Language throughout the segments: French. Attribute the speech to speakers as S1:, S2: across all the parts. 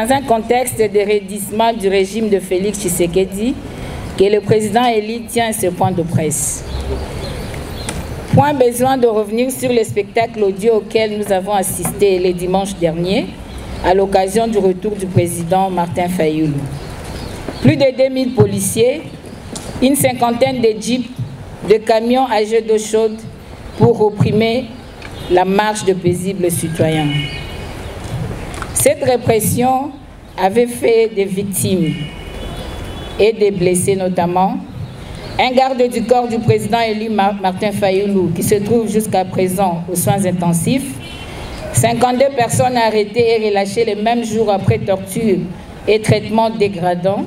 S1: Dans un contexte de raidissement du régime de Félix Tshisekedi, que le président Elie tient ce point de presse. Point besoin de revenir sur le spectacle audio auquel nous avons assisté le dimanche dernier, à l'occasion du retour du président Martin Fayulu. Plus de 2000 policiers, une cinquantaine de jeeps, de camions à jet d'eau chaude pour réprimer la marche de paisibles citoyens. Cette répression avait fait des victimes et des blessés notamment. Un garde du corps du président élu Martin Fayulu qui se trouve jusqu'à présent aux soins intensifs. 52 personnes arrêtées et relâchées le même jour après torture et traitements dégradants.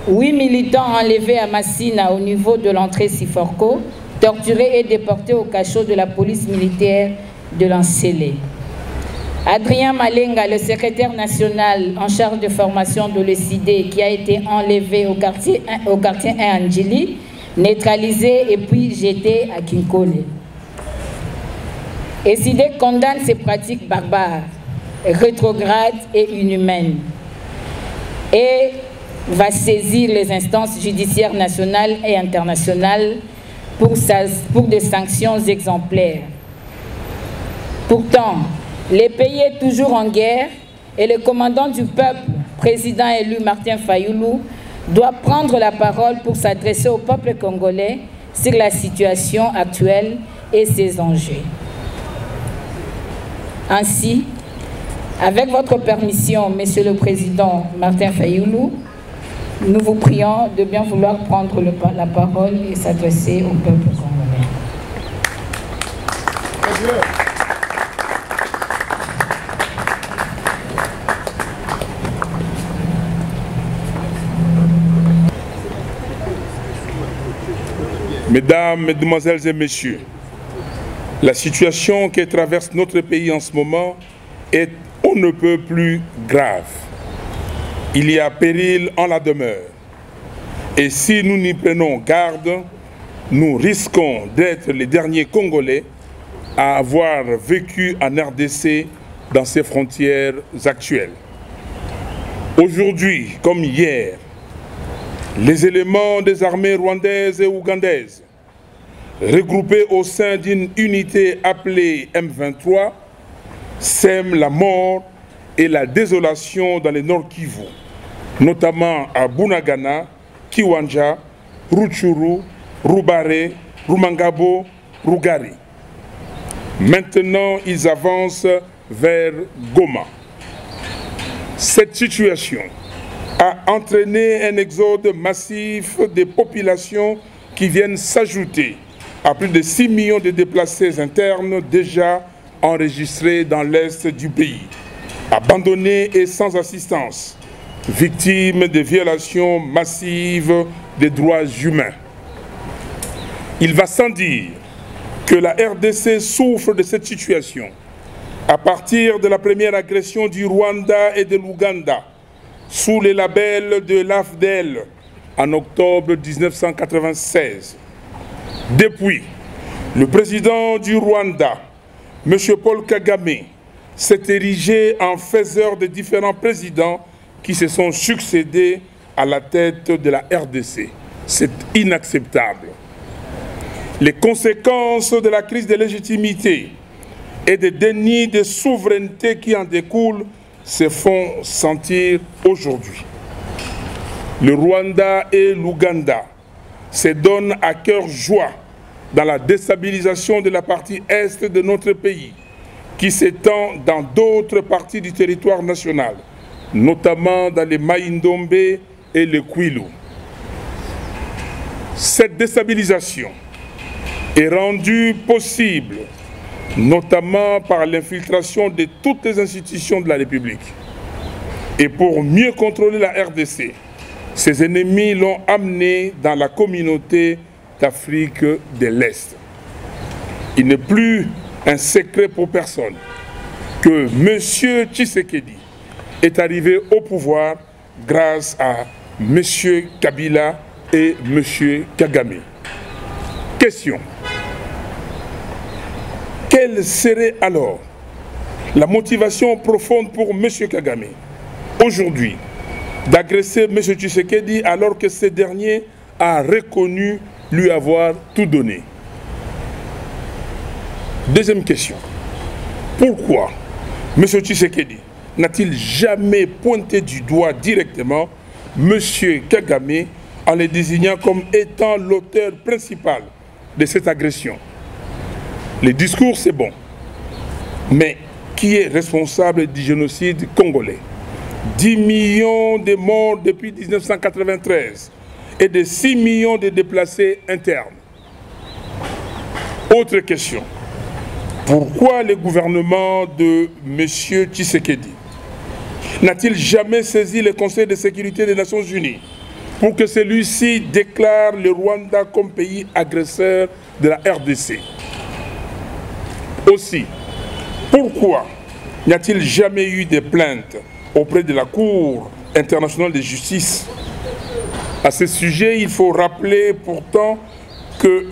S1: 8 militants enlevés à Massina au niveau de l'entrée Siforco, torturés et déportés au cachot de la police militaire de Lancélé. Adrien Malenga, le secrétaire national en charge de formation de l'ECD, qui a été enlevé au quartier 1 Andjili, neutralisé et puis jeté à Kinkole. ECD condamne ces pratiques barbares, rétrogrades et inhumaines et va saisir les instances judiciaires nationales et internationales pour des sanctions exemplaires. Pourtant, le pays est toujours en guerre et le commandant du peuple, président élu Martin Fayulu, doit prendre la parole pour s'adresser au peuple congolais sur la situation actuelle et ses enjeux. Ainsi, avec votre permission, Monsieur le Président Martin Fayulu, nous vous prions de bien vouloir prendre la parole et s'adresser au peuple congolais.
S2: Mesdames, Mesdemoiselles et Messieurs, la situation que traverse notre pays en ce moment est on ne peut plus grave. Il y a péril en la demeure. Et si nous n'y prenons garde, nous risquons d'être les derniers Congolais à avoir vécu en RDC dans ses frontières actuelles. Aujourd'hui, comme hier, les éléments des armées rwandaises et ougandaises, regroupés au sein d'une unité appelée M23, sèment la mort et la désolation dans le Nord Kivu, notamment à Bunagana, Kiwanja, Rutshuru, Rubare, Rumangabo, Rugari. Maintenant, ils avancent vers Goma. Cette situation a entraîné un exode massif des populations qui viennent s'ajouter à plus de 6 millions de déplacés internes déjà enregistrés dans l'est du pays, abandonnés et sans assistance, victimes de violations massives des droits humains. Il va sans dire que la RDC souffre de cette situation à partir de la première agression du Rwanda et de l'Ouganda sous les labels de l'AFDEL en octobre 1996. Depuis, le président du Rwanda, M. Paul Kagame, s'est érigé en faiseur de différents présidents qui se sont succédés à la tête de la RDC. C'est inacceptable. Les conséquences de la crise de légitimité et des dénis de souveraineté qui en découlent se font sentir aujourd'hui. Le Rwanda et l'Ouganda se donnent à cœur joie dans la déstabilisation de la partie est de notre pays, qui s'étend dans d'autres parties du territoire national, notamment dans les Maïndombe et le Kwilu. Cette déstabilisation est rendue possible notamment par l'infiltration de toutes les institutions de la République. Et pour mieux contrôler la RDC, ses ennemis l'ont amené dans la communauté d'Afrique de l'Est. Il n'est plus un secret pour personne que M. Tshisekedi est arrivé au pouvoir grâce à M. Kabila et M. Kagame. Question. Quelle serait alors la motivation profonde pour M. Kagame aujourd'hui d'agresser M. Tshisekedi alors que ce dernier a reconnu lui avoir tout donné? Deuxième question. Pourquoi M. Tshisekedi n'a-t-il jamais pointé du doigt directement M. Kagame en le désignant comme étant l'auteur principal de cette agression? Le discours, c'est bon. Mais qui est responsable du génocide congolais? 10 millions de morts depuis 1993 et de 6 millions de déplacés internes. Autre question. Pourquoi le gouvernement de M. Tshisekedi n'a-t-il jamais saisi le Conseil de sécurité des Nations Unies pour que celui-ci déclare le Rwanda comme pays agresseur de la RDC? Aussi, pourquoi n'y a-t-il jamais eu de plainte auprès de la Cour internationale de justice? À ce sujet, il faut rappeler pourtant que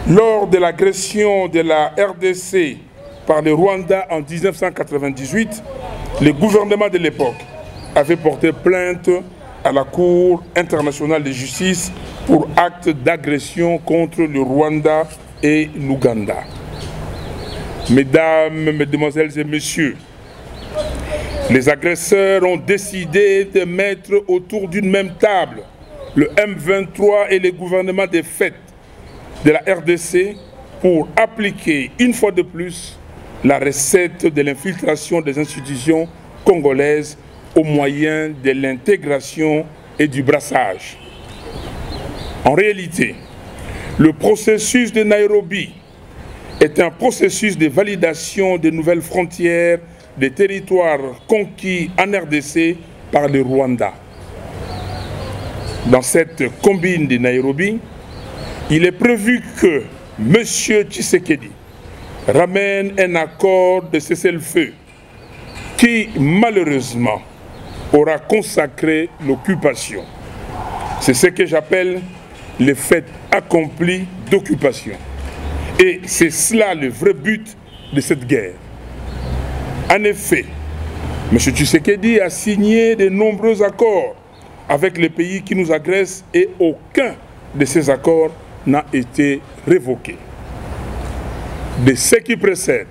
S2: lors de l'agression de la RDC par le Rwanda en 1998, le gouvernement de l'époque avait porté plainte à la Cour internationale de justice pour acte d'agression contre le Rwanda et l'Ouganda. Mesdames, Mesdemoiselles et Messieurs, les agresseurs ont décidé de mettre autour d'une même table le M23 et les gouvernements des fêtes de la RDC pour appliquer une fois de plus la recette de l'infiltration des institutions congolaises au moyen de l'intégration et du brassage. En réalité, le processus de Nairobi est un processus de validation des nouvelles frontières des territoires conquis en RDC par le Rwanda. Dans cette combine de Nairobi, il est prévu que M. Tshisekedi ramène un accord de cessez-le-feu qui, malheureusement, aura consacré l'occupation. C'est ce que j'appelle le fait accompli d'occupation. Et c'est cela le vrai but de cette guerre. En effet, M. Tshisekedi a signé de nombreux accords avec les pays qui nous agressent et aucun de ces accords n'a été révoqué. De ce qui précède,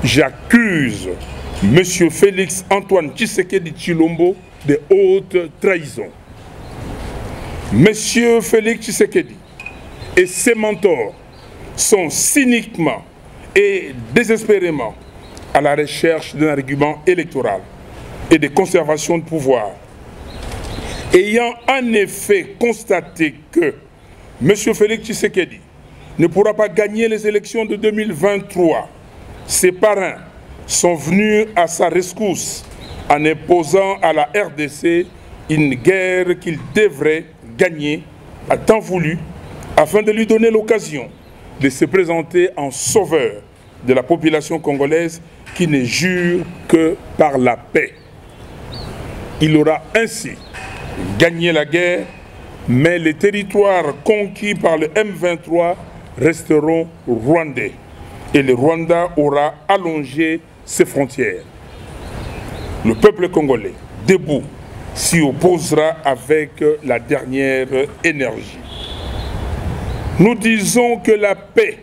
S2: j'accuse M. Félix Antoine Tshisekedi Tshilombo de haute trahison. M. Félix Tshisekedi et ses mentors sont cyniquement et désespérément à la recherche d'un argument électoral et de conservation de pouvoir. Ayant en effet constaté que M. Félix Tshisekedi ne pourra pas gagner les élections de 2023, ses parrains sont venus à sa rescousse en imposant à la RDC une guerre qu'il devrait gagner à temps voulu afin de lui donner l'occasion de se présenter en sauveur de la population congolaise qui ne jure que par la paix. Il aura ainsi gagné la guerre, mais les territoires conquis par le M23 resteront rwandais et le Rwanda aura allongé ses frontières. Le peuple congolais, debout, s'y opposera avec la dernière énergie. Nous disons que la paix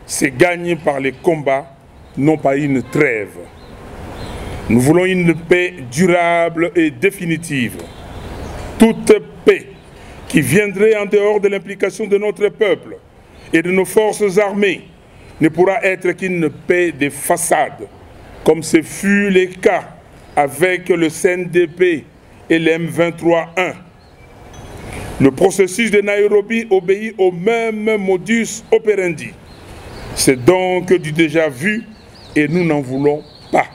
S2: se gagne par les combats, non pas une trêve. Nous voulons une paix durable et définitive. Toute paix qui viendrait en dehors de l'implication de notre peuple et de nos forces armées ne pourra être qu'une paix de façade, comme ce fut le cas avec le CNDP et le M23-1. Le processus de Nairobi obéit au même modus operandi. C'est donc du déjà vu et nous n'en voulons pas.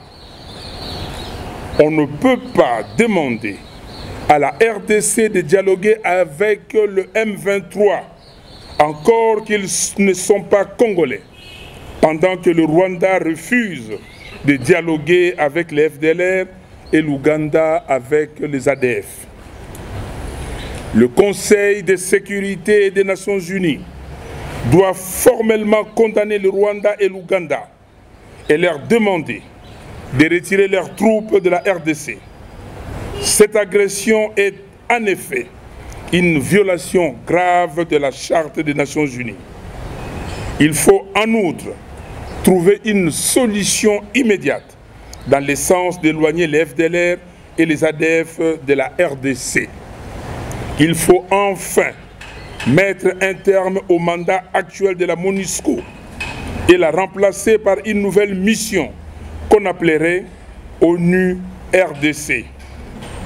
S2: On ne peut pas demander à la RDC de dialoguer avec le M23, encore qu'ils ne sont pas congolais, pendant que le Rwanda refuse de dialoguer avec les FDLR et l'Ouganda avec les ADF. Le Conseil de sécurité des Nations Unies doit formellement condamner le Rwanda et l'Ouganda et leur demander de retirer leurs troupes de la RDC. Cette agression est en effet une violation grave de la Charte des Nations Unies. Il faut en outre trouver une solution immédiate dans le sens d'éloigner les FDLR et les ADF de la RDC. Il faut enfin mettre un terme au mandat actuel de la MONUSCO et la remplacer par une nouvelle mission qu'on appellerait ONU RDC,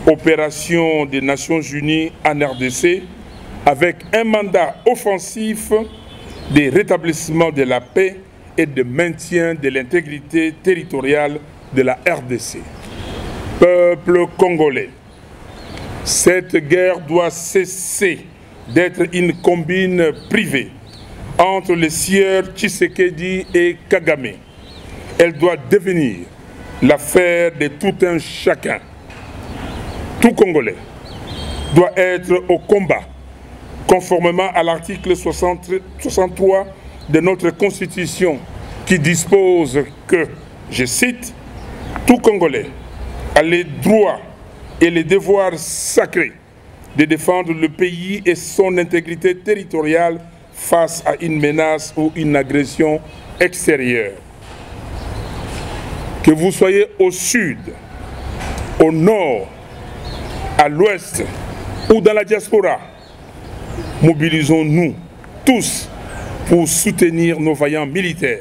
S2: Opération des Nations Unies en RDC, avec un mandat offensif de rétablissement de la paix et de maintien de l'intégrité territoriale de la RDC. Peuple congolais, cette guerre doit cesser d'être une combine privée entre les sieurs Tshisekedi et Kagame. Elle doit devenir l'affaire de tout un chacun. Tout Congolais doit être au combat, conformément à l'article 63 de notre Constitution qui dispose que, je cite, « Tout Congolais a les droits et les devoirs sacrés de défendre le pays et son intégrité territoriale face à une menace ou une agression extérieure. » Que vous soyez au sud, au nord, à l'ouest ou dans la diaspora, mobilisons-nous tous pour soutenir nos vaillants militaires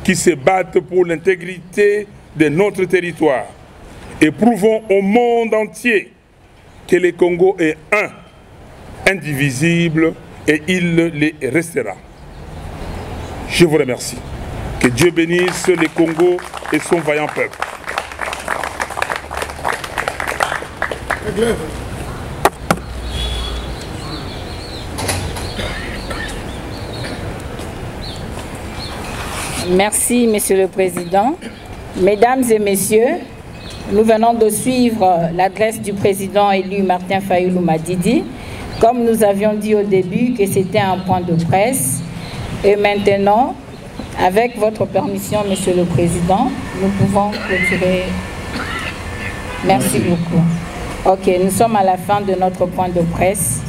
S2: qui se battent pour l'intégrité de notre territoire et prouvons au monde entier que le Congo est un, indivisible et il le restera. Je vous remercie. Que Dieu bénisse le Congo et son vaillant peuple.
S1: Merci, Monsieur le Président. Mesdames et Messieurs, nous venons de suivre l'adresse du président élu Martin Fayulu Madidi. Comme nous avions dit au début que c'était un point de presse. Et maintenant, avec votre permission, Monsieur le Président, nous pouvons clôturer. Merci beaucoup. Ok, nous sommes à la fin de notre point de presse.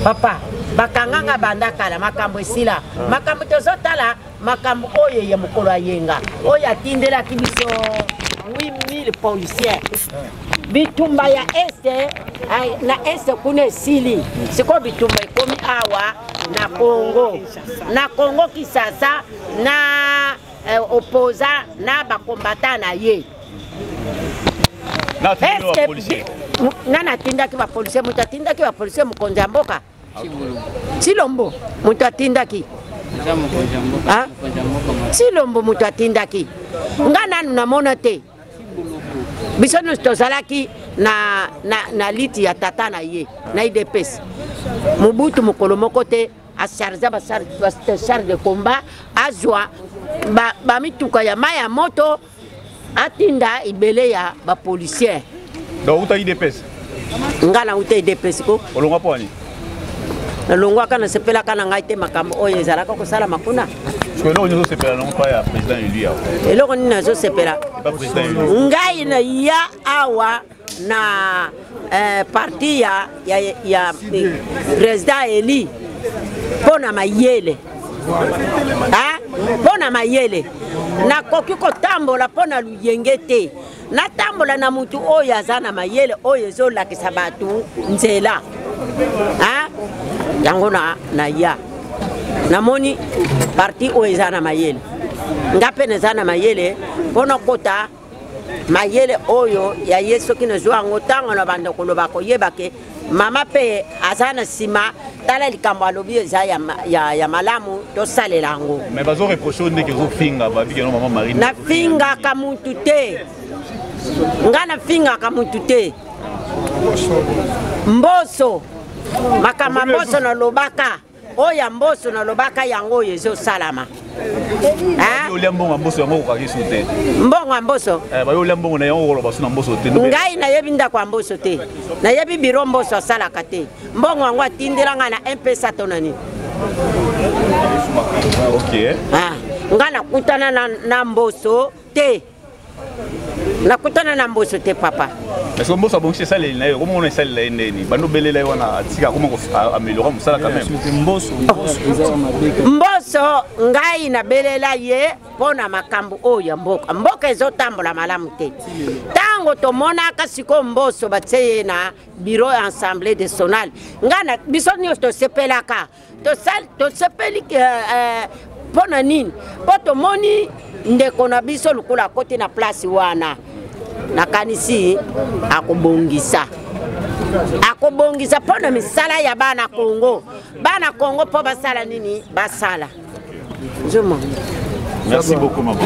S3: Papa, bakanganga bandakala makambo esila makambo tozotala makambo oyo ya mokolo ayenga oyo atindelaki biso 8000 policiers bitumba ya este na este kuna esili siko bitumba ekomi awa na Congo Kisasa na opposa na bakombata na ye nana tindaki ba policier mutu atindaki ba policier mukonzi ya mboka Chilombo mutu atindaki Chilombo mutu atindaki nga nanu namona te biso nyonso tozalaki na liti ya tata na ye na IDPS Mobutu mokolo moko te acharge charge de combat azwa bamituka ya mai ya moto atinda ibele ya ba policier.
S4: Donc uta IDPS
S3: ngala uta IDPS ko
S4: olongwa poni
S3: longwa kana sepela kana ngaite makambo oyo ezalaka ko sala makuna
S4: parce que lo nyo sepela non pa ya président élu ya
S3: eloko nini nazo sepela
S4: pas président élu
S3: ngai na ya awa na parti ya président élu pona mayele pona mayele nakoki kotambola pona luyenge te natambola na mutu oyo aza na mayele oyo ezolakisa batu nzela yango na ya namoni parti oyo eza na mayele nga pene eza na mayele mpona kota mayele oyo ya ye soki nazwa yango ntango na bandeko lobaka koyeba ke mama pe aza na nsima tala likambo alobi eza ya malamu tosalela yango
S4: mais bazo reproche ndenge ezofinga babiki no mama Marine
S3: nafingaka mutu te nga nafingaka mutu te mboso makama mboso na lobaka oya mboso na lobaka yango oyo ezosalama
S4: olia mbongo mboso yango okaki su te
S3: mbongo mboso
S4: bayo olia mbongo na yango okoloba su na mboso te
S3: ngai nayebi ndako ya mboso te nayebi biro mboso asalaka te mbongo yango atindelanga na mpesa to nani
S4: ok
S3: nga nakutana na Mbosso te. Nakutana na Mbosso te papa.
S4: Est-ce que Mbosso bon c'est ça les nayo comment on est ça les ndeni bando belela wana atika comment améliorer musala quand même.
S3: Mbosso ngai na belela ye pona makambo oya mboka. Mboka ezotambola malamu te. Tango tomonaka siko Mbosso batseye na bureau assemblée nationale. Ngana biso nyos to sepelaka. To sepeli pona nini? Poto moni ndeko na biso lukula kote na place wana. Nakanisi akobongisa. Akobongisa pona misala ya bana Congo. Bana Congo po basala nini? Basala.
S4: Merci beaucoup maman.